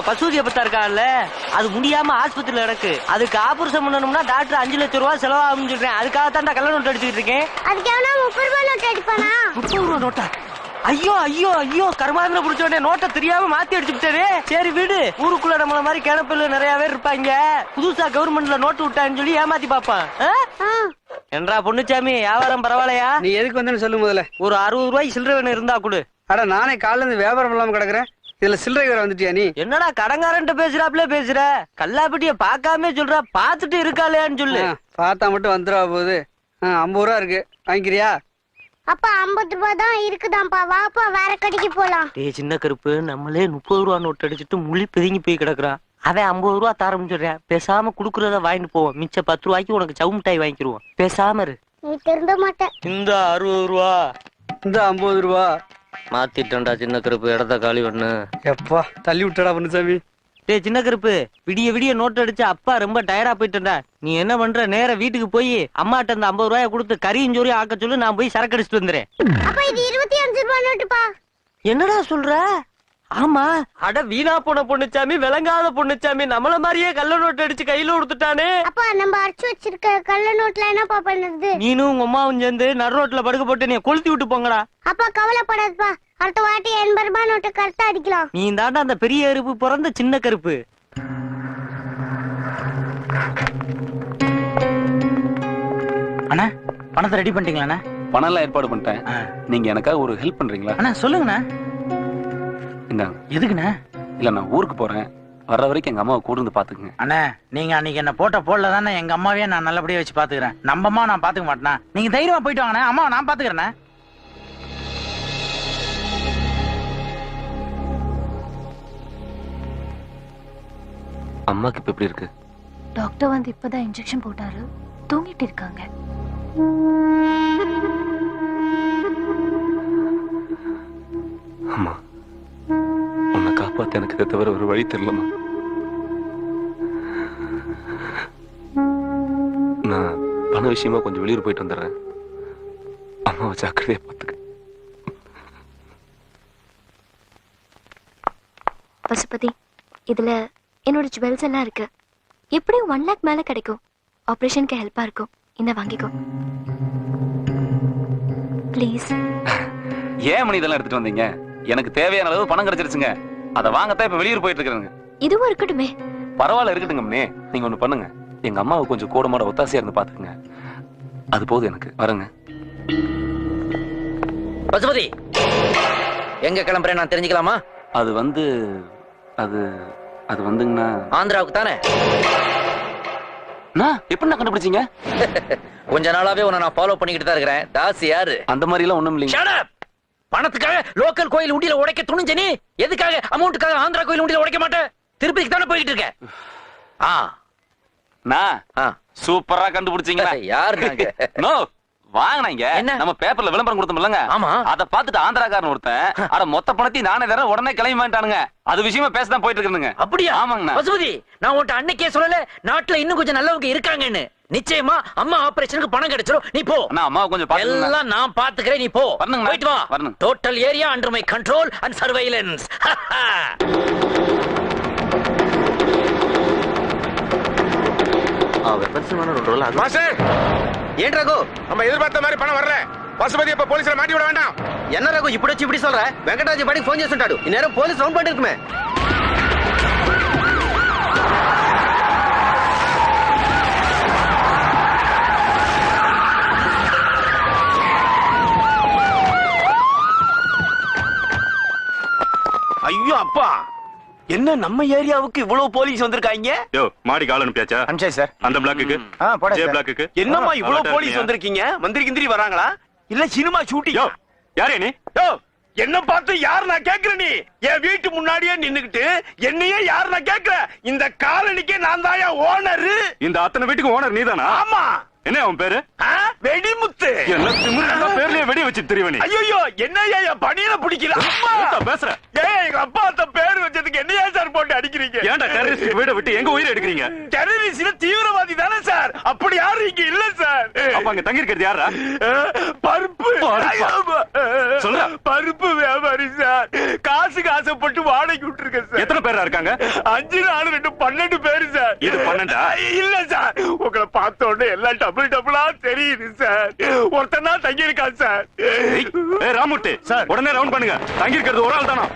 பசூதியை பத்தா இருக்கான்ல, அது முடியாம ஆஸ்பத்திரியில இருக்கு. அதுக்கு ஆபரேஷன் பண்ணணும்னா டாக்டர் 5 லட்சம் ரூபாய் செலவாகும் சொல்றேன். அதுக்காக தான் கள்ள நோட்டு அடிச்சுட்டு இருக்கேன். அதுக்கு எவனா 30 ரூபாய் நோட்டு அடிப்பானா? 30 ரூபாய் நோட்டா? ஐயோ ஐயோ ஐயோ, கர்மாந்திர புடிச்சோடனே நோட்டை தெரியாம மாத்தி அடிச்சுட்டே. சரி வீடு, ஊருக்குள்ள நம்மள மாதிரி கிணப்பில் நிறைய பேர் இருப்பாங்க. புதுசா கவர்மெண்ட்ல நோட்டு விட்டான்னு சொல்லி ஏமாத்தி பாப்பான். என்றா பொண்ணுச்சாமி, வியாபாரம் பரவாயில்லையா? நீ எதுக்கு வந்து சொல்லு முதல்ல. ஒரு 60 ரூபாய் சில்லறை வேணும் இருந்தா கொடு. அட நானே காலைல இருந்து வியாபாரம் இல்லாம கிடக்குறேன். இதுல சில்லறை வேற வந்துட்டியா நீ? என்னடா கடங்காரன்ட்ட பேசுறாப்ல பேசுற? கல்லாப்பட்டிய பாக்காம சொல்ற, பாத்துட்டு இருக்காளையான்னு சொல்லு. பார்த்தா மட்டும் வந்துடா போகுது. 50 ரூபா இருக்கு, வாங்கிக்கிறியா? அப்பா 50 ரூபாய் தான் இருக்குதான்ப்பா, வாப்பா வேற கடைக்கு போலாம். டேய் சின்ன கருப்பு, நம்மளே 30 ரூபா நோட்டு அடிச்சுட்டு முழி பிதுங்கி போய் கிடக்குறான். அவன் 50 ரூபா தாரம் சொல்றேன். பேசாம குடுக்கறத வாங்கிட்டு போவோம். மிச்ச 10 ரூபாய்க்கு உனக்கு சவு மிட்டாய் வாங்கிடுவோம். பேசாம இரு. நீ திருந்த மாட்டேன். இந்த 60 ரூபா, இந்த 50 ரூபா மாத்திட்டா சின்ன கருப்பு. இடத்த காலி பண்ணு. எப்பா தள்ளி விட்டடா பொண்ணுசாமி. டேய் சின்ன கருப்பு, விடிய விடிய நோட்டு அடிச்சு அப்பா ரொம்ப டயர்டா போயிட்டா. நீ என்ன பண்ற, நேர வீட்டுக்கு போய் அம்மாட்ட அந்த 50 ரூபாய கொடுத்து கறியும் ஜோரி ஆக்க சொல்லு. நான் போய் சரக்கு அடிச்சுட்டு வந்துறேன். அப்பா இது 25 ரூபாய் நோட்டுப்பா. என்னடா சொல்ற? ஆமா, அட வீணா போன பொண்ணுச்சாமி, விளங்காத பொண்ணுச்சாமி, நம்மள மாதிரியே கள்ள நோட்டு அடிச்சு கையில கொடுத்துட்டானே. அப்பா நம்ம அடிச்சு வச்சிருக்க கள்ள நோட்ல என்னப்பா பண்ணுது? நீனும் உங்க அம்மாவும் சேர்ந்து நடு ரோட்ல படுக்க போட்டு நீ கொளுத்தி விட்டு போங்கடா. அப்பா கவலைப்படாதப்பா, அடுத்த வாட்டி 80 ரூபாய் நோட்டு கரெக்டா அடிக்கலாம். நீ தாண்டா அந்த பெரிய எருப்பு பிறந்த சின்ன கருப்பு. அண்ணா பணத்தை ரெடி பண்ணிட்டீங்களா? பணம் எல்லாம் ஏற்பாடு பண்ணிட்டேன். நீங்க எனக்காக ஒரு ஹெல்ப் பண்றீங்களா? அண்ணா சொல்லுங்கண்ணா. எதுக்குண்ணா? இல்ல நான் ஊருக்கு போறேன், வர்ற வரைக்கும் எங்க அம்மாவை கூட இருந்து பாத்துக்குங்க. அண்ணா நீங்க அன்னைக்கு என்ன போடல தானே, எங்க அம்மாவே நான் நல்லபடியா வச்சு பாத்துக்கிறேன். நம்ம அம்மா நான் பாத்துக்க மாட்டேனா? நீங்க தைரியமா போயிட்டு வாங்கண்ணா, அம்மாவை நான் பாத்துக்கிறேன். அம்மாக்கு இப்ப எப்படி இருக்கு? டாக்டர் வந்து இப்பதான் இன்ஜெக்ஷன் போட்டாரு, தூங்கிட்டு இருக்காங்க. அம்மா, உன்னை காப்பாத்த எனக்கு இதை தவிர ஒரு வழி தெரியலம்மா. நான் பண விஷயமா கொஞ்சம் வெளியூர் போயிட்டு வந்துடுறேன். அம்மாவை ஜாக்கிரதையா பாத்துக்க. பசுபதி, இதுல என்னோட ஜுவல்ஸ் எல்லாம் இருக்கு. எப்படியும் 1 lakh மேல கிடைக்கும். ஆபரேஷனுக்கு ஹெல்ப்பா இருக்கும். இந்த வாங்கிக்கோ ப்ளீஸ். ஏன் மணி இதெல்லாம் எடுத்துட்டு வந்தீங்க? எனக்கு தேவையான அளவு பணம் கிடைச்சிருச்சுங்க. அதை வாங்கத்தான் இப்ப வெளியூர் போயிட்டு இருக்கிறேங்க. இதுவும் இருக்கட்டுமே. பரவாயில்ல, இருக்கட்டுங்க மணி. நீங்க ஒண்ணு பண்ணுங்க, எங்க அம்மாவை கொஞ்சம் கூடமாட ஒத்தாசையா இருந்து பாத்துக்குங்க. அது போதும் எனக்கு. வரங்க. பசுபதி, எங்க கிளம்புறேன் நான் தெரிஞ்சுக்கலாமா? அது வந்து அது வந்துங்கண்ணா, ஆந்திராவுக்கு தானே. எப்படி நான் கண்டுபிடிச்சீங்க? கொஞ்ச நாளாவே உன்னை நான் ஃபாலோ பண்ணிக்கிட்டு தான் இருக்கிறேன். தாஸ் யாரு? அந்த மாதிரி எல்லாம் ஒண்ணும் இல்லைங்க. பணத்துக்காக லோக்கல் கோயில் உண்டியில உடைக்க துணிஞ்ச நீ எதுக்காக அமௌண்ட்டுக்காக ஆந்திரா கோயில் உண்டியில உடைக்க மாட்டேன்? திருப்பதிக்கு தானே போயிட்டு இருக்க. சூப்பரா கண்டுபிடிச்சீங்க. யாரு? நோ வாங்கினாங்க. நம்ம பேப்பர்ல விளம்பரம் கொடுத்தோம்லங்க. ஆமா, அத பாத்துட்டு ஆந்திராக்காரன் ஒருத்தன் அட மொத்த பணத்தையும் நானே தர உடனே கிளம்பி மாட்டானுங்க. அது விஷயமா பேசதான் போயிட்டு இருக்குங்க. அப்படியா? ஆமாங்கண்ணா. பசுபதி, நான் உன்ட்ட அன்னைக்கே சொல்லல நாட்டுல இன்னும் கொஞ்சம் நல்லவங்க இருக்காங்கன்னு. நிச்சயமா அம்மா ஆபரேஷனுக்கு பணம் கிடைச்சிரும். நீ போ. நான் அம்மாவை கொஞ்சம் பாத்துக்கிறேன். எல்லாம் நான் பாத்துக்கிறேன். நீ போ. போயிட்டு வா. Total area under my control and surveillance. ஏன் ரகு, நம்ம எதிர்பார்த்த மாதிரி பணம் வரல. பசுபதி இப்ப போலீஸ்ல மாட்டி விட வேண்டாம். என்ன ரகு இப்படி வச்சு இப்படி சொல்ற? வெங்கடாஜி பாடி போன் చేస్తుంటాడు. இந்நேரம் போலீஸ் ரவுண்ட் பண்ணிட்டு இருக்குமே. ஐயோ அப்பா, என்ன நம்ம ஏரியாவுக்கு இவ்வளவு போலீஸ் வந்திருக்காங்க? யோ, மாடி கால் அனுப்பியாச்சா? அனுப்பிச்சேன் சார். அந்த பிளாக்குக்கு ஜே பிளாக்குக்கு என்னம்மா இவ்வளவு போலீஸ் வந்திருக்கீங்க? மந்திரி கிந்திரி வராங்களா இல்ல சினிமா ஷூட்டிங்? யோ யாரே நீ? யோ என்ன பார்த்து யார் நான் கேக்குறேன்? நீ என் வீட்டு முன்னாடியே நின்னுக்கிட்டு என்னையே யார் நான் கேக்குற? இந்த காலனிக்கே நான் தாயா ஓனர். இந்த அத்தனை வீட்டுக்கு ஓனர் நீதானா? ஆமா. என்ன அவன் பேரு? வெடிமுத்து. என்ன திமிரு பேர்லயே வெடி வச்சு தெரியும் நீ? ஐயோ என்னையா என் பணியில பிடிக்கல. அம்மா பேசுற? ஏன் எங்க அப்பா அந்த பேர் வச்சதுக்கு என்னையா சார் போட்டு அடிக்கிறீங்க? ஏன்டா டெரரிஸ்ட் வீட விட்டு எங்க உயிரை எடுக்கிறீங்க? டெரரிஸ்ட் தீவிரவாதி தானே சார்? அப்படி யாரும் இங்க இல்ல சார். அப்ப அங்க தங்கி இருக்கிறது யாரா? பருப்பு. சொல்ற? பருப்பு வியாபாரி சார். காசுக்கு ஆசைப்பட்டு வாடகைக்கு விட்டுருக்கேன் சார். எத்தனை பேரா இருக்காங்க? 5 4 2 12 பேரு சார். இது 12ஆ? இல்ல சார், உங்களை பார்த்த உடனே எல்லாம் டபுளா தெரியுது சார். ஒருத்தனா தங்கி இருக்கான் சார். ராமுட்டி சார், உடனே ரவுண்ட் பண்ணுங்க. தங்கி இருக்கிறது ஒரு ஆள் தானா?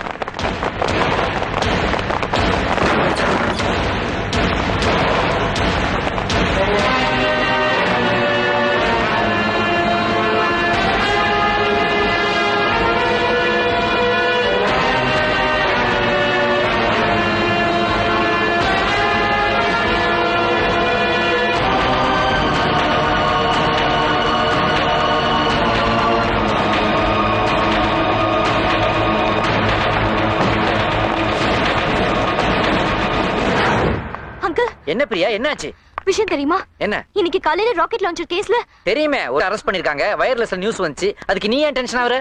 என்ன பிரியா, என்னாச்சு? விஷயம் தெரியுமா? என்ன? இன்னைக்கு காலையில ராக்கெட் லான்ச்சர் கேஸ்ல தெரியுமே, ஒரு அரெஸ்ட் பண்ணிருக்காங்க. வயர்லெஸ்ல நியூஸ் வந்துச்சு. அதுக்கு நீ ஏன் டென்ஷன் ஆவற?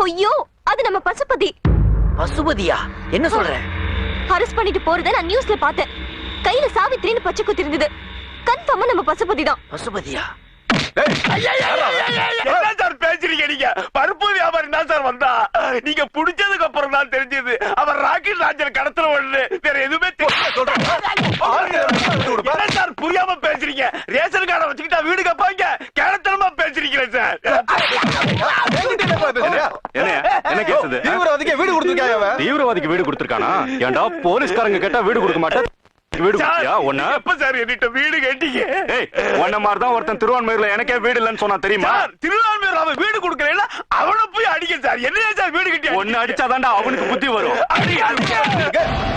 ஐயோ, அது நம்ம பசுபதி. பசுபதியா? என்ன சொல்ற? அரெஸ்ட் பண்ணிட்டு போறத நான் நியூஸ்ல பார்த்தேன். கையில சாவித்திரின்னு பச்சை குத்தி இருந்தது. கன்ஃபார்மா நம்ம பசுபதி தான். பசுபதியா? என்ன சார் பேசுறீங்க நீங்க? பருப்பு வியாபாரி தான் சார் வந்தா. நீங்க புடிச்சதுக்கு அப்புறம் தான் தெரிஞ்சது அவர் ராக்கெட் லான்ச்சர் கடத்தல ஒண்ணு. வேற எதுவுமே என்ன சார் புரியாம பேசுறீங்க? ரேஷன் கார்டை வச்சுக்கிட்டா வீடு கப்பாங்க. கேரத்தனமா பேசுறீங்களே சார். என்ன கேஸ் இது? தீவிரவாதிக்கு வீடு கொடுத்திருக்காங்க. தீவிரவாதிக்கு வீடு கொடுத்திருக்கானா? ஏன்டா போலீஸ்காரங்க கேட்டா வீடு கொடுக்க மாட்டேன். வீடு கொடுத்தியா? ஒண்ணு எப்ப சார் என்கிட்ட வீடு கேட்டீங்க? ஏய், ஒன்ன மாதிரி தான் ஒருத்தன் திருவான்மையூர்ல எனக்கே வீடு இல்லன்னு சொன்னா தெரியுமா? திருவான்மையூர் அவன் வீடு கொடுக்கல, அவனை போய் அடிக்க சார். என்ன சார் வீடு கட்டி ஒன்னு அடிச்சாதான்டா அவனுக்கு புத்தி வரும்.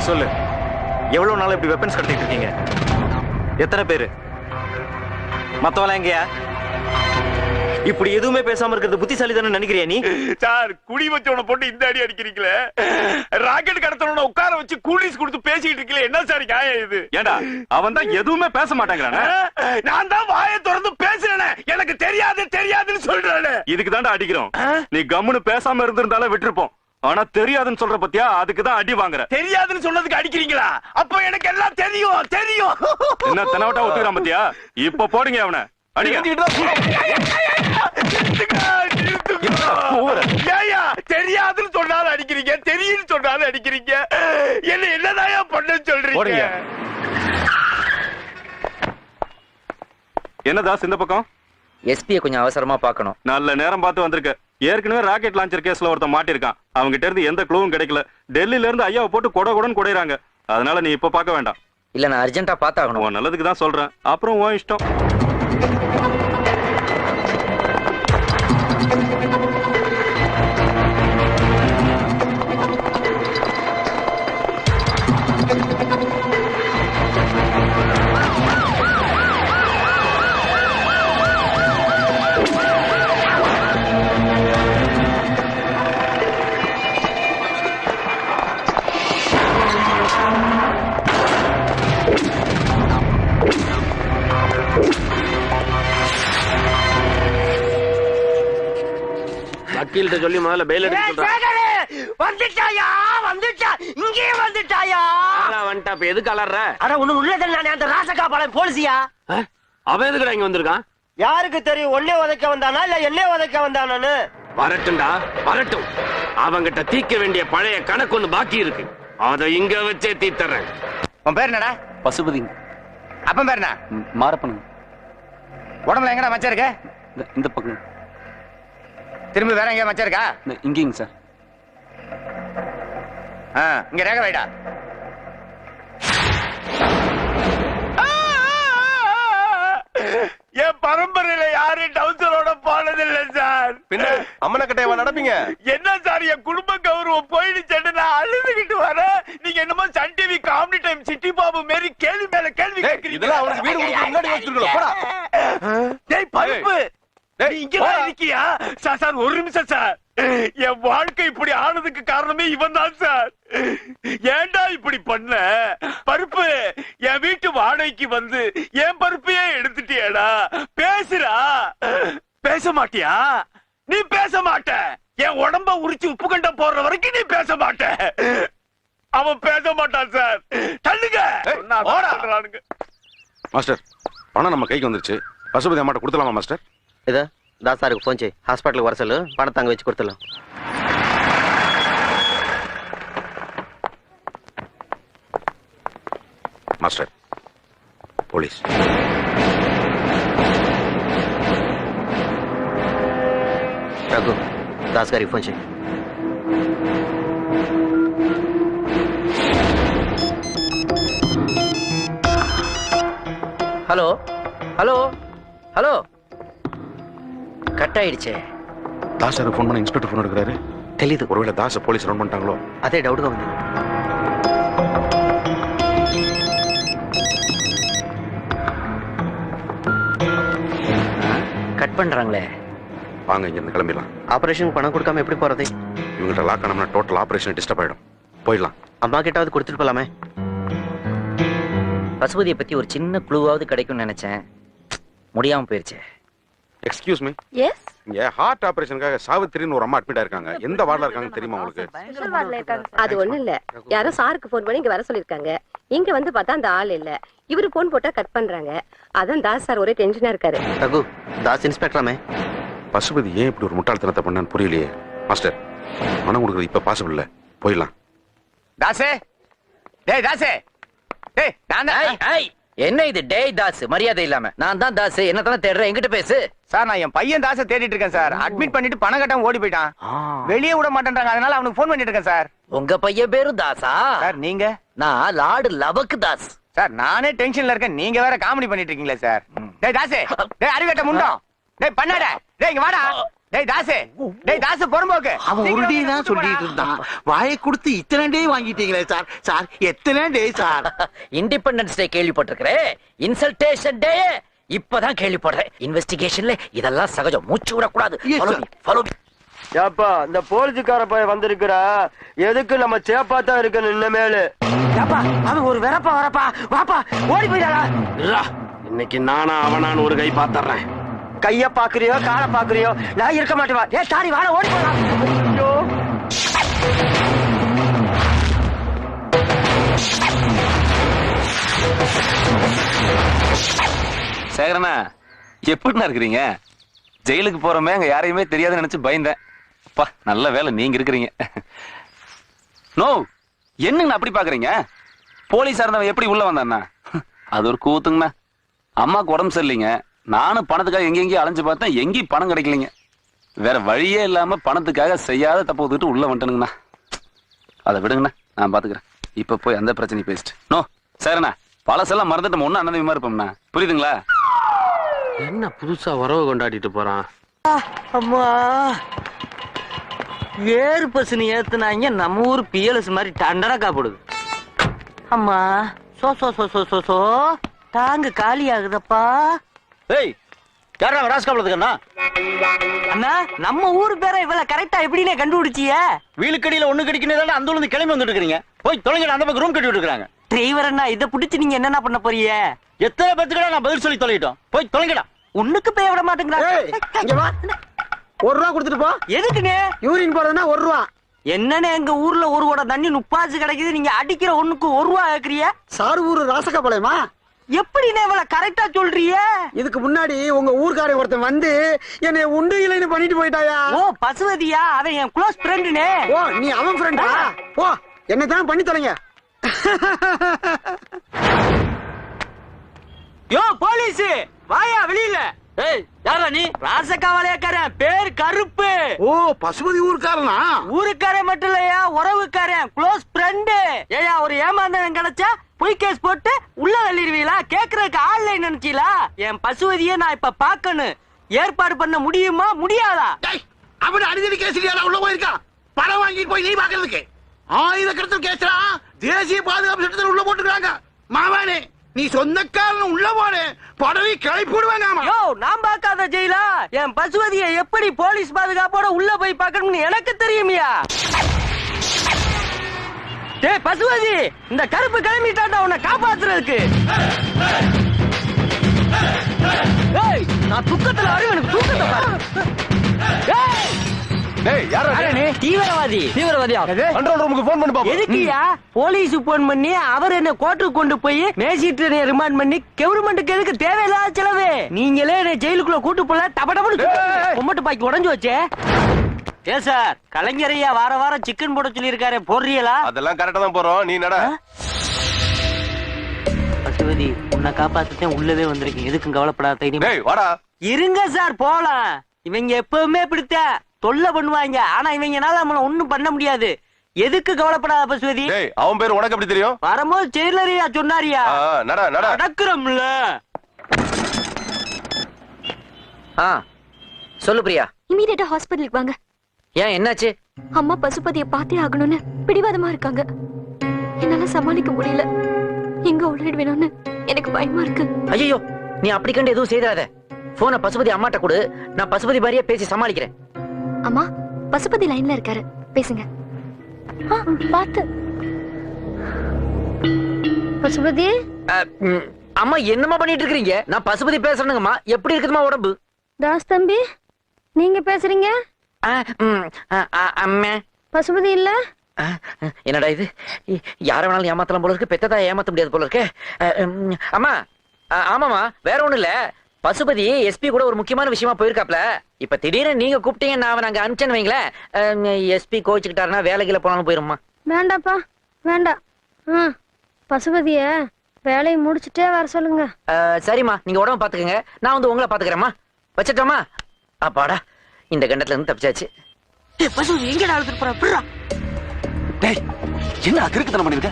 சொல்லு, எவ்வளவு நாள் இப்படி வெப்பன்ஸ் கடத்திட்டு இருக்கீங்க? எத்தனை பேரு? மத்தவங்க எங்கயா? இப்படி எதுவுமே பேசாம இருக்கிறது புத்திசாலி தானே நினைக்கிறியா நீ? சார், குடி வச்சவன போட்டு இந்த அடி அடிக்கிறீங்களே. ராக்கெட் கடத்தவன உட்கார வச்சு கூலிஸ் கொடுத்து பேசிட்டு இருக்கீங்களே, என்ன சார் நியாயம் இது? ஏண்டா அவன் தான் எதுவுமே பேச மாட்டேங்கிறானே. நான் தான் வாயை திறந்து பேசுறேனே, எனக்கு தெரியாது தெரியாதுன்னு சொல்றானே. இதுக்கு தான்டா அடிக்கிறோம். நீ கம்முன்னு பேசாம இருந்திருந்தாலே விட்டுருப்போம். ஆனா தெரியாதுன்னு சொல்ற பத்தியா, அதுக்கு தான் அடி வாங்குற. தெரியாதுன்னு சொன்னதுக்கு அடிக்கிறீங்களா? அப்ப எனக்கு எல்லாம் தெரியும் தெரியும். என்ன தெனவட்டா ஒத்துக்கிறான் பத்தியா? இப்ப போடுங்க அவனை. தெரியாதுன்னு சொன்னாலும் அடிக்கிறீங்க, தெரியும் சொன்னாலும் அடிக்கிறீங்க. என்ன என்னதான் பண்ண சொல்றீங்க? என்னதா இந்த பக்கம்? எஸ்பியை கொஞ்சம் அவசரமா பார்க்கணும். நல்ல நேரம் பார்த்து வந்திருக்க. ஏற்கனவே ராக்கெட் லான்ச்சர் கேஸ்ல ஒருத்தன் மாட்டிருக்கான். அவங்க கிட்ட இருந்து எந்த க்ளூவும் கிடைக்கல. டெல்லில இருந்து ஐயாவை போட்டு கொடன்னு குடையறாங்க. அதனால நீ இப்ப பார்க்க வேண்டாம். இல்ல, நான் அர்ஜென்ட்டா பார்த்தாகணும். உன் நல்லதுக்கு தான் சொல்றேன். அப்புறம் உன் இஷ்டம். வக்கீல்கிட்ட சொல்லி முதல்ல பெயில் எடுக்க சொல்றேன். வந்துட்டாயா? வந்துட்டா? இங்கே வந்துட்டாயா? வந்துட்டா இப்ப எதுக்கு அலற? அட ஒண்ணு உள்ளதல்ல, நானே அந்த ராசகா பாளையம் போலீசியா. அவன் எதுக்குடா இங்க வந்திருக்கான்? யாருக்கு தெரியும்? ஒன்னே உதைக்க வந்தானா இல்ல என்னே உதைக்க வந்தானு? வரட்டும்டா, வரட்டும். அவங்கிட்ட தீர்க்க வேண்டிய பழைய கணக்கு ஒண்ணு பாக்கி இருக்கு. அத இங்க வச்சே தீர்த்தறேன். உன் பேர் என்னடா? பசுபதி. அப்பன் பேர் என்ன? மாரப்பனுங்க. உடம்புல எங்கடா மச்சம் இருக்க? இந்த பக்கம். திரும்பி வேற எங்கேயா மச்சம் இருக்கா? இங்கேங்க சார். இங்க ரேக வைடா. என் பரம்பரையில யாரும் டவுசரோட போனதில்லை சார். பின்ன அம்மன கட்டையவா நடப்பீங்க? என்ன சார், என் குடும்ப கௌரவம் போயிடுச்சு. நான் அழுதுகிட்டு வரேன். நீங்க என்னமோ sun TV comedy time Chitti Babu மாரி கேள்வி மேல கேள்வி கேட்கிறீங்க. இதெல்லாம் அவருக்கு வீடு கொடுக்க முன்னாடி வச்சிருக்கணும். போடா. டேய் பருப்பு, நீ இங்க தான் இருக்கியா? சார் சார், ஒரு நிமிஷம் சார். என் வாழ்க்கை இப்படி ஆனதுக்கு காரணமே இவன் தான் சார். ஏன்டா இப்படி பண்ண? பருப்பு, என் வீட்டு வாடகைக்கு வந்து என் பருப்பையே எடுத்துட்டியேடா. பேசுற மாட்டியா? நீ பேச மாட்ட. என் உடம்ப உரிச்சு உப்பு கண்ட போடுற வரைக்கும் நீ பேச மாட்ட. அவன் பேச மாட்டான் சார். தள்ளுங்க. மாஸ்டர், பணம் நம்ம கைக்கு வந்துருச்சு. பசுபதி அம்மாட்ட கொடுத்துலாமா மாஸ்டர்? இதா தாசாருக்கு போன் செய், ஹாஸ்பிட்டலுக்கு வர சொல்லு, பணத்தை அங்க வச்சு கொடுத்துடலாம். Master, police. ரகு, தாஸ்காரிக்கு போன் செய். ஹலோ ஹலோ ஹலோ, கட் ஆயிடுச்சே. தாசாருக்கு ஃபோன் பண்ண இன்ஸ்பெக்டர் ஃபோன் எடுக்கிறாரு. தெரியுது. ஒருவேளை தாச போலீஸ் ரவுண்ட் பண்ணிட்டாங்களோ? அதே டவுட்டுக்கு வந்து. கட் பண்றாங்களே. வாங்க இங்க இருந்து கிளம்பிடலாம். ஆபரேஷன் பணம் கொடுக்காம எப்படி போறது? இவங்கள்ட்ட லாக் ஆனோம்னா டோட்டல் ஆபரேஷன் டிஸ்டர்ப் ஆயிடும். போயிடலாம். அம்மா கிட்டாவது கொடுத்துட்டு போலாமே. பசுபதியை பத்தி ஒரு சின்ன க்ளூவாவது கிடைக்கும்னு நினைச்சேன், முடியாம போயிருச்சு. Excuse me. எஸ் இங்க ஹார்ட் ஆபரேஷனுக்காக சாவித்திரின்னு ஒரு அம்மா அட்மிட் ஆயிருக்காங்க. எந்த வார்டுல இருக்காங்கன்னு தெரியுமா உங்களுக்கு? அது ஒண்ணு இல்ல, யாரோ சாருக்கு போன் பண்ணி இங்க வர சொல்லிருக்காங்க. இங்க வந்து பார்த்தா அந்த ஆள் இல்ல. இவரு போன் போட்டா கட் பண்றாங்க. அதான் தாஸ் சார் ஒரே டென்ஷனா இருக்காரு. ரகு, தாஸ் இன்ஸ்பெக்டராமே. பசுபதி ஏன் இப்படி ஒரு முட்டாள்தனத்தை பண்ணான்னு புரியலையே. மாஸ்டர், பணம் கொடுக்குறது இப்ப பாசிபிள் இல்ல. போயிடலாம். தாசே, டேய் தாசே, டேய் நான் தான். என்ன இது டேய் தாஸ், மரியாதை இல்லாம. நான் தான் தாஸ், என்ன தானே தேடுறேன், என்கிட்ட பேசு. சார், நான் என் பையன் தாசை தேடிட்டு இருக்கேன் சார். அட்மிட் பண்ணிட்டு பணம் கட்டாம ஓடி போயிட்டான். வெளியே விட மாட்டேன்றாங்க, அதனால அவனுக்கு போன் பண்ணிட்டு இருக்கேன் சார். உங்க பையன் பேரு தாசா? சார் நீங்க? நான் லார்டு லபக்கு தாஸ். சார் நானே டென்ஷன்ல இருக்கேன், நீங்க வேற காமெடி பண்ணிட்டு இருக்கீங்களே சார். டேய் தாசே, டேய் அறிவேட்ட முண்டம், டேய் பண்ணாட, டேய் இங்க வாடா. டேய் தாசே, டேய் தாசு பொறும்போக்கு. அவன் ஒரு டே தான் சொல்லிட்டு இருந்தான். வாயை கொடுத்து இத்தனை டே வாங்கிட்டீங்களே சார். சார் எத்தனை டே சார்? இண்டிபெண்டன்ஸ் டே கேள்விப்பட்டிருக்கிறேன், இன்சல்டேஷன் டே இப்பதான் கேள்விப்படுறேன். இன்வெஸ்டிகேஷன்ல இதெல்லாம் சகஜம், மூச்சு விடக்கூடாது. Follow me. ஏப்பா, இந்த போலீஸ்கார பையன் வந்திருக்கிறா, எதுக்கு நம்ம சேப்பா தான் இருக்கணும் இனிமேலு. ஏப்பா, அவன் ஒரு வெறப்பா வரப்பா, வாப்பா ஓடி போயிடாடா. இன்னைக்கு நானா அவனான்னு ஒரு கை பாத்துறேன். கைய பாக்குறியோ காலை பாக்குறியோ, நான் இருக்க மாட்டேவா. ஏ சாரி, வாடா ஓடி போடா. ஐயோ, சேகரண்ணா, எப்படிண்ணா இருக்கிறீங்க? ஜெயிலுக்கு போறோமே, அங்க யாரையுமே தெரியாதுன்னு நினைச்சு பயந்தேன். அப்பா நல்ல வேலை நீங்க இருக்கிறீங்க. நோ, என்னங்கண்ணா அப்படி பாக்குறீங்க? போலீஸா இருந்தவன் எப்படி உள்ள வந்தாண்ணா? அது ஒரு கூத்துங்கண்ணா. அம்மாக்கு உடம்பு சரியில்லைங்க, நானும் பணத்துக்காக எங்கெங்கேயும் அலைஞ்சு பார்த்தேன், எங்கேயும் பணம் கிடைக்கலைங்க. வேற வழியே இல்லாம பணத்துக்காக செய்யாத தப்பு விட்டுட்டு உள்ள வந்துட்டனுங்கண்ணா. அதை விடுங்கண்ணா, நான் பாத்துக்கிறேன். இப்ப போய் அந்த பிரச்சனை பேசிட்டு. நோ சரிண்ணா, பழசெல்லாம் மறந்துட்டு ஒன்னும் அண்ணன் மாதிரி இருப்போம்ண்ணா, புரியுதுங்களா? என்ன புதுசா உறவு கொண்டாடிட்டு போறான்? அம்மா, ஏறு பசுனி ஏத்துனாங்க, நம்ம ஊர் பிஎல்எஸ் மாதிரி டண்டனக்கா போடுது. அம்மா so so so so so so, தாங்க காலி ஆகுதப்பா. ஏய், யாரா ராஸ்காப்லதுக்கண்ணா? அண்ணா, நம்ம ஊர் பேரை இவ்வளவு கரெக்டா எப்படினே கண்டுபிடிச்சிய? வீலுக்கடியில ஒண்ணு கடிக்கணும், அந்த ஊர்ல இருந்து கிளம்பி வந்துட்டு இருக்கீங்க. போய் தொலைங்கடா, அந்த பக்கம் ரூம் கட்டி விட்டுருக்காங்க. டிரைவர் அண்ணா, இதை பிடிச்சு நீங்க என்னென்ன பண்ண போறீங்க? எத்தனை பேத்துக்கடா நான் பதில் சொல்லி தொலைகிட்டோம். போய் தொலைங்கடா. ஒண்ணுக்கு போய் விட மாட்டேங்கிறா. ₹1 கொடுத்துட்டு போ. எதுக்குங்க? யூரின் போறதுன்னா ₹1. என்னன்னு எங்க ஊர்ல ஒரு குடம் தண்ணி 30 கிடைக்குது, நீங்க அடிக்கிற ஒண்ணுக்கு ₹1 கேக்குறிய? சார் ஊரு ராசகாபாளையமா? எப்படினே இவ்வளவு கரெக்டா சொல்றிய? இதுக்கு முன்னாடி உங்க ஊர்க்காரன் ஒருத்தன் வந்து என்னை உண்டு இல்லைன்னு பண்ணிட்டு போயிட்டாயா. ஓ பசுவதியா? அவன் என் க்ளோஸ் ஃப்ரெண்டுனே. ஓ, நீ அவன் ஃப்ரெண்டா? போ, என்னதான் பண்ணி தொலைங்க. யோ போலீஸ், வாயா வெளியில. ஏய், யாரா நீ? ராசகாவாலயக்காரன், பேர் கருப்பு. ஓ, பசுபதி ஊர்க்காரனா? ஊருக்காரன் மட்டும் இல்லையா, உறவுக்காரன், க்ளோஸ் ஃப்ரெண்டு. ஏயா, ஒரு ஏமாந்தவன் கிடைச்சா பொய் கேஸ் போட்டு உள்ள தள்ளிடுவீங்களா? கேக்குறதுக்கு ஆள் நினைச்சீங்களா? என் பசுவதியை நான் இப்ப பாக்கணும். ஏற்பாடு பண்ண முடியுமா முடியாதா? அவன் அடிதடி கேஸ்ல உள்ள போயிருக்கான். பணம் வாங்கிட்டு போய் நீ பாக்குறதுக்கு 1000 கடத்தல் கேஸ்ரா தேசிய பாதுகாப்பு சட்டத்தில் உள்ள போட்டுருக்காங்க. மாவானே, நீ சொந்தக்காரன் உள்ள போனே பதவி கிளப்பி போடுவாங்க. யோ, நான் பார்க்காத ஜெயிலா? என் பசுவதியை எப்படி போலீஸ் பாதுகாப்போட உள்ள போய் பார்க்கணும்னு எனக்கு தெரியுமியா? டேய் பசுவதி, இந்த கருப்பு கிளம்பிட்டாண்டா உன்னை காப்பாத்துறதுக்கு. நான் துக்கத்துல வரும் எனக்கு தூக்கத்தை பாரு. ஏய், டேய் யாரா யாரா நீ? தீவிரவாதி. தீவிரவாதியா? கண்ட்ரோல் ரூமுக்கு ஃபோன் பண்ணி பாப்போம். எதுக்குயா போலீஸ் போன் பண்ணி அவர் என்ன கோர்ட்டுக்கு கொண்டு போய் மேஜிஸ்ட்ரேட் ரிமாண்ட் பண்ணி கவர்மெண்ட்டுக்கு எதுக்கு தேவையில்லாத செலவு? நீங்களே என்ன ஜெயிலுக்குள்ள கூட்டு போல டபடபடு பொம்மட்டு பாக்கி உடைஞ்சு வச்சே. ஏ சார், கலைஞரையா வார வாரம் சிக்கன் போட சொல்லி இருக்காரு, போடுறீங்களா? அதெல்லாம் கரெக்டா தான் போறோம், நீ நட. பசுபதி, உன்னை காப்பாத்துட்டேன், உள்ளவே வந்திருக்கேன், எதுக்கும் கவலைப்படாத. டேய் வாடா. இருங்க சார் போலாம். இவங்க எப்பவுமே இப்படித்தான் தொல்லை பண்ணுவாங்க, ஆனா இவங்கனால நம்மள ஒண்ணும் பண்ண முடியாது. எதுக்கு கவலைப்படாத பசுபதி. டேய் அவன் பேர் உனக்கு எப்படி தெரியும்? வரும்போது ஜெயிலரியா சொன்னாரியா. நட நட. நடக்கிறோம்ல. சொல்லு பிரியா. இமீடியட்டா ஹாஸ்பிட்டலுக்கு வாங்க. ஏன் என்னாச்சு? அம்மா பசுபதியை பார்த்தே ஆகணும்னு பிடிவாதமா இருக்காங்க. என்னால சமாளிக்க முடியல. எங்க ஓடிடுவேணும்னு எனக்கு பயமா இருக்கு. ஐயோ, நீ அப்படி கண்டு எதுவும் செய்தாத. போனை பசுபதி அம்மாட்ட கொடு, நான் பசுபதி மாதிரியே பேசி சமாளிக்கிறேன். அம்மா, பசுபதி லைன்ல இருக்காரு, பேசுங்க. பாத்து. பசுபதி. அம்மா என்னமா பண்ணிட்டு இருக்கீங்க? நான் பசுபதி பேசுறேனுங்கம்மா. எப்படி இருக்குதுமா உடம்பு? தாஸ் தம்பி, நீங்க பேசுறீங்க? அம்மா பசுபதி இல்ல. என்னடா இது, யார வேணாலும் ஏமாத்தலாம் போல இருக்கு, பெத்ததா ஏமாத்த முடியாது போல இருக்கு. அம்மா ஆமாமா, வேற ஒண்ணு இல்ல. பசுபதி எஸ்பி கூட ஒரு முக்கியமான விஷயமா போயிருக்காப்ல. இப்ப திடீர்னு நீங்க கூப்பிட்டீங்க, நான் அவன் அங்க அனுப்பிச்சேன்னு வைங்களேன். எஸ்பி கோச்சுக்கிட்டாருன்னா வேலைக்குள்ள போனாலும் போயிருமா? வேண்டாப்பா, வேண்டாம். பசுபதிய வேலையை முடிச்சுட்டே வர சொல்லுங்க. சரிம்மா, நீங்க உடம்ப பாத்துக்கங்க, நான் வந்து உங்களை பாத்துக்கிறேம்மா. வச்சிட்டோமா? அப்பாடா, இந்த கண்டத்துல இருந்து தப்பிச்சாச்சு. பசுபதி எங்கடா அழுத்துட்டு போறா? டேய் என்ன கிறுக்குத்தனம் பண்ணிருக்க?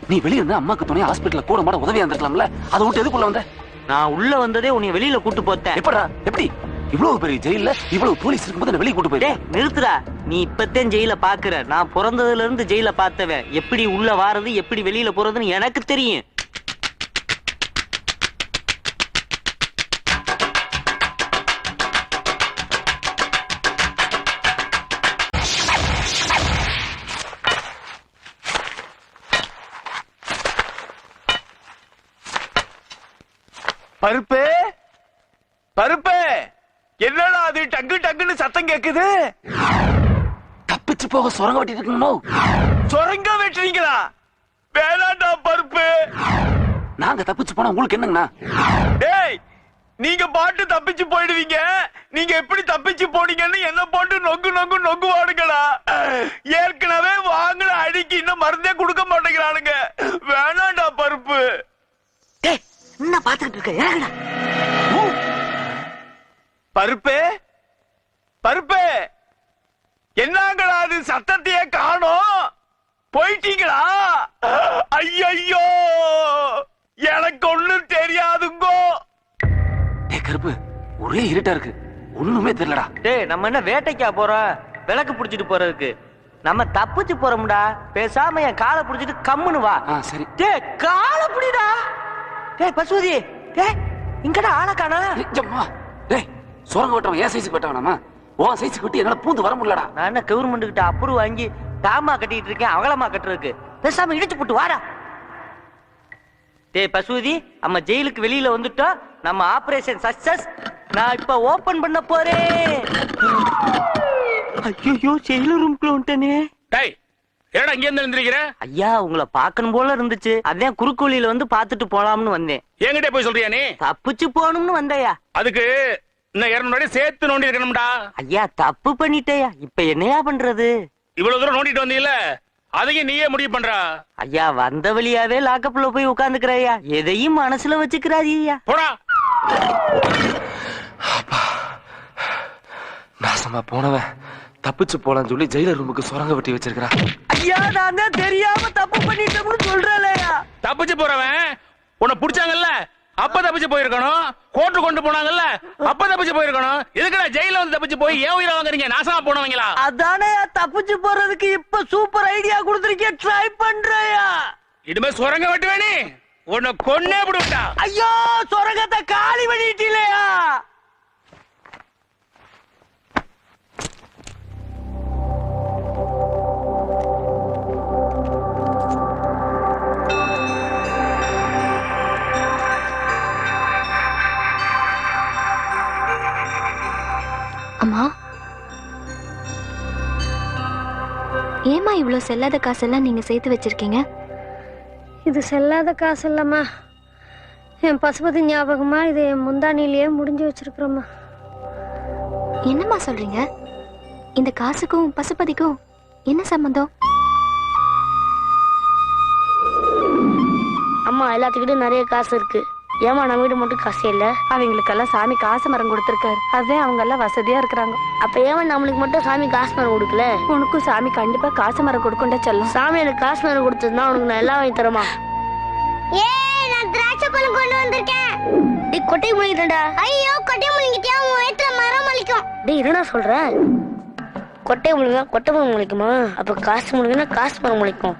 நீ வெளிய இருந்து அம்மாக்கு துணையா ஹாஸ்பிடல்ல கூட மாட உதவியா இருந்திருக்கலாம்ல, அதை விட்டு எதுக்குள்ள வந்த? நான் உள்ள வந்ததே உன்னை வெளியில கூட்டு போத்தேன். எப்படா? எப்படி இவ்வளவு பெரிய ஜெயில இவ்வளவு போலீஸ் இருக்கும்போது வெளிய கூட்டு போயிட்டே? நிறுத்துடா, நீ இப்பத்தேன் ஜெயில பாக்குற. நான் பிறந்ததுல இருந்து ஜெயில பார்த்தவன். எப்படி உள்ள வாரது எப்படி வெளியில போறதுன்னு எனக்கு தெரியும். பருப்பு பருப்பு, என்னடா அது டக்கு டக்குன்னு சத்தம் கேக்குது? தப்பிச்சு போக சுரங்க வெட்டிட்டு இருக்கணும். சுரங்க வெட்டுறீங்களா? வேணாண்டா பருப்பு. நாங்க தப்பிச்சு போனா உங்களுக்கு என்னங்கண்ணா? டேய், நீங்க பாட்டு தப்பிச்சு போயிடுவீங்க. நீங்க எப்படி தப்பிச்சு போனீங்கன்னு என்ன போட்டு நொங்கு நொங்கு நொங்கு வாடுங்களா. ஏற்கனவே வாங்கின அடிக்கு இன்னும் மருந்தே கொடுக்க மாட்டேங்கிறானுங்க. வேணாண்டா பருப்பு. என்ன பாத்துக்கிட்டு இருக்க? ஏங்கடா பருப்பு பருப்பு, என்னங்களா அது? சத்தத்தையே காணோம். போயிட்டீங்களா? ஐயோ, எனக்கு ஒண்ணும் தெரியாதுங்கோ. டேய் கருப்பு, ஒரே இருட்டா இருக்கு, ஒண்ணுமே தெரியலடா. டேய், நம்ம என்ன வேட்டைக்கா போறோம்? விளக்கு புடிச்சிட்டு போறதுக்கு. நம்ம தப்பிச்சு போறோம்டா. பேசாம என் காலை புடிச்சிட்டு கம்முன்னு வா. சரி. டேய், காலை புடிடா. டேய் பசுபதி, டேய் இங்கடா ஆளை காணா. டேய், சுரங்க வெட்டவன் ஏன் சைஸுக்கு வெட்டவனாமா? உன் சைஸுக்கு வெட்டி என்னால பூந்து வர முடியலடா. நான் என்ன கவர்மெண்ட் கிட்ட அப்ரூவ் வாங்கி தாமா கட்டிட்டு இருக்கேன், அகலமா கட்டுறதுக்கு. பேசாம இடிச்சு போட்டு வாடா. டேய் பசுபதி, நம்ம ஜெயிலுக்கு வெளியில வந்துட்டோம். நம்ம ஆபரேஷன் சக்சஸ். நான் இப்ப ஓபன் பண்ண போறேன். ஐயோ, ஜெயிலு ரூம்க்குள்ள வந்துட்டேனே. டேய், ஏடா இங்க இருந்து நின்னுக்கிற? ஐயா, உங்களை பார்க்கணும் போல இருந்துச்சு, அதான் குறுக்கு வழியில வந்து பாத்துட்டு போலாம்னு வந்தேன். என்கிட்ட போய் சொல்றியா நீ? தப்பிச்சு போகணும்னு வந்தையா. அதுக்கு இன்னும் 200 சேர்த்து நோண்டி இருக்கணும்டா. ஐயா, தப்பு பண்ணிட்டேயா, இப்ப என்னையா பண்றது? இவ்வளவு தூரம் நோண்டிட்டு வந்தீல்ல, அதையும் நீயே முடிவு பண்றா. ஐயா, வந்த வழியாவே லாக்கப்ல போய் உட்கார்ந்துக்கிறையா, எதையும் மனசுல வச்சுக்கிறாதியா. போடா. நாசமா போனவன் தப்பிச்சு போலான்னு சொல்லி ஜெயிலர் ரூமுக்கு சுரங்க வெட்டி வச்சிருக்கா. ஐயா, நான் தான் தெரியாம தப்பு பண்ணிட்டேன்னு சொல்றேன்லையா. தப்பிச்சு போறவன் உன்னை புடிச்சாங்கல்ல, அப்ப தப்பிச்சு போயிருக்கணும். கோர்ட்டு கொண்டு போனாங்கல்ல, அப்ப தப்பிச்சு போயிருக்கணும். எதுக்குடா ஜெயில வந்து தப்பிச்சு போய் ஏன் உயிரை வாங்குறீங்க? நாசமா போனவங்களா? அதானே தப்பிச்சு போறதுக்கு இப்ப சூப்பர் ஐடியா கொடுத்திருக்கேன், ட்ரை பண்றேயா. இனிமே சுரங்க வெட்டுவேனே, உன்னை கொன்னே விடுவிட்டா. ஐயோ, சுரங்கத்தை காலி பண்ணிட்டீங்களா? இவ்ளோ செல்லாத காசெல்லாம் நீங்க சேர்த்து வச்சிருக்கீங்க? இது செல்லாத காசு இல்லம்மா, என் பசுபதி ஞாபகமா இது என் முந்தானிலேயே முடிஞ்சு வச்சிருக்கிறோம்மா. என்னம்மா சொல்றீங்க? இந்த காசுக்கும் பசுபதிக்கும் என்ன சம்பந்தம்? அம்மா எல்லாத்துக்கிட்டும் நிறைய காசு இருக்கு, ஏமா நம்ம வீடு மட்டும் காசு இல்ல? அவங்களுக்கெல்லாம் சாமி காசு மரம் கொடுத்துருக்காரு, அதே அவங்க எல்லாம் வசதியா இருக்கிறாங்க. அப்ப ஏமா நம்மளுக்கு மட்டும் சாமி காசு மரம் கொடுக்கல? உனக்கும் சாமி கண்டிப்பா காசு மரம் கொடுக்குண்டா செல்லும். சாமி எனக்கு காசு மரம் கொடுத்ததுன்னா உனக்கு நான் எல்லாம் வாங்கி தரமா? ஏய், நான் திராட்சை பழம் கொண்டு வந்திருக்கேன். டேய், கொட்டை முழுங்கிட்டேன்டா. ஐயோ, கொட்டை முழுங்கிட்டியா? உன் வயித்துல மரம் முளைக்கும். டேய், என்னடா சொல்ற? கொட்டை முழுங்கினா கொட்டை மரம் முளைக்குமா? அப்ப காசு முழுங்கினா காசு மரம் முளைக்கும்.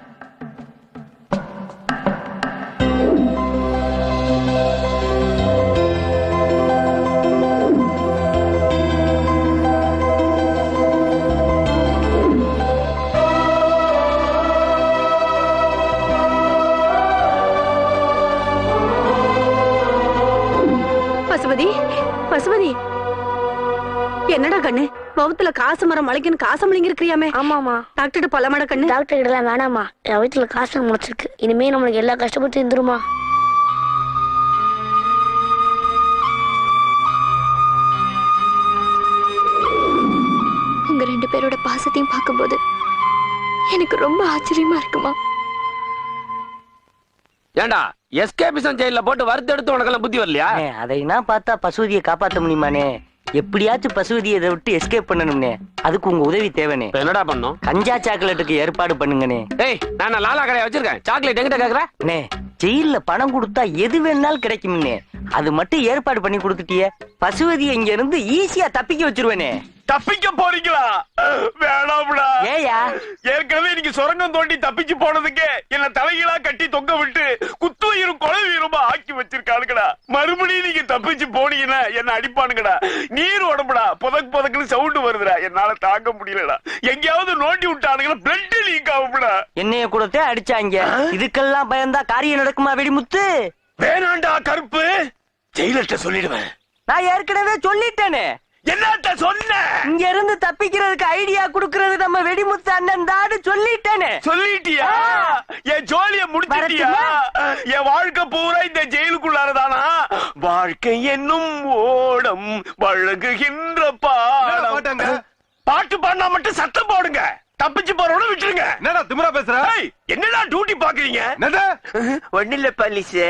பசுபதி, பசுபதி, என்னடா கண்ணு வவுத்துல காசு மரம் முளைக்குன்னு காசு முழுங்கி இருக்கிறியாமே? ஆமாமா. டாக்டர் பலமாட கண்ணு? டாக்டர் கிட்டலாம் வேணாமா, என் வயித்துல காசு முளைச்சிருக்கு. இனிமே நம்மளுக்கு எல்லா கஷ்டப்பட்டு இருந்துருமா? உங்க 2 பேரோட பாசத்தையும் பார்க்கும்போது எனக்கு ரொம்ப ஆச்சரியமா இருக்குமா. ஏண்டா எஸ்கேபிசம் ஜெயில போட்டு வறுத்து எடுத்து உனக்கெல்லாம் புத்தி வரலையா? அதைனா பார்த்தா பசுவதியை காப்பாத்த முடியுமானே? எப்படியாச்சும் பசுவதியை இதை விட்டு எஸ்கேப் பண்ணணும்னே. அதுக்கு உங்க உதவி தேவைனே. என்னடா பண்ணும்? கஞ்சா சாக்லேட்டுக்கு ஏற்பாடு பண்ணுங்கனே. ஏய், நான் லாலா கடையை வச்சிருக்கேன், சாக்லேட் எங்கிட்ட கேக்குற? அண்ணே, ஜெயில பணம் கொடுத்தா எது வேணாலும் கிடைக்கும்னே. அது மட்டும் ஏற்பாடு பண்ணி கொடுத்துட்டியே, பசுவதியை இங்க இருந்து ஈஸியா தப்பிக்க வச்சிருவேனே. தப்பிக்க போறீங்களா? வேணாம்டா. ஏயா? ஏற்கனவே நீங்க சுரங்கம் தோண்டி தப்பிச்சு போனதுக்கு என்ன தலைகீழா கட்டி தொங்க விட்டு குத்துவீரும் கொலை வீரமா ஆக்கி வச்சிருக்கானுங்கடா. மறுபடியும் நீங்க தப்பிச்சு போனீங்கன்னா என்ன அடிப்பானுங்கடா. நீர் உடம்புடா, புதக்குன்னு சவுண்ட் வருதுடா, என்னால தாங்க முடியலடா. எங்கேயாவது நோண்டி விட்டானுங்களா, பிளட் லீக் ஆகும்டா. என்னைய கூடத்தே அடிச்சாங்க, இதுக்கெல்லாம் பயந்தா காரியம் நடக்குமா வெடிமுத்து? வேணாண்டா கருப்பு, ஜெயிலர்ட்ட சொல்லிடுவேன். நான் ஏற்கனவே சொல்லிட்டேனே. என்னத்த சொன்ன? இங்க இருந்து தப்பிக்கிறதுக்கு ஐடியா குடுக்கறது நம்ம வெடிமுத்து அண்ணன் தான் சொல்லிட்டேனே. சொல்லிட்டியா? என் ஜோலிய முடிச்சிட்டியா? என் வாழ்க்கை பூரா இந்த ஜெயிலுக்குள்ளாரதானா? வாழ்க்கை என்னும் ஓடம் வழங்குகின்ற பாடம். பாட்டு பாடினா மட்டும் சத்தம் போடுங்க, தப்பிச்சு போறவன விட்டுருங்க. என்னடா திமிரா பேசுற? என்னடா டியூட்டி பாக்குறீங்க? ஒண்ணு இல்ல பல்லிசே.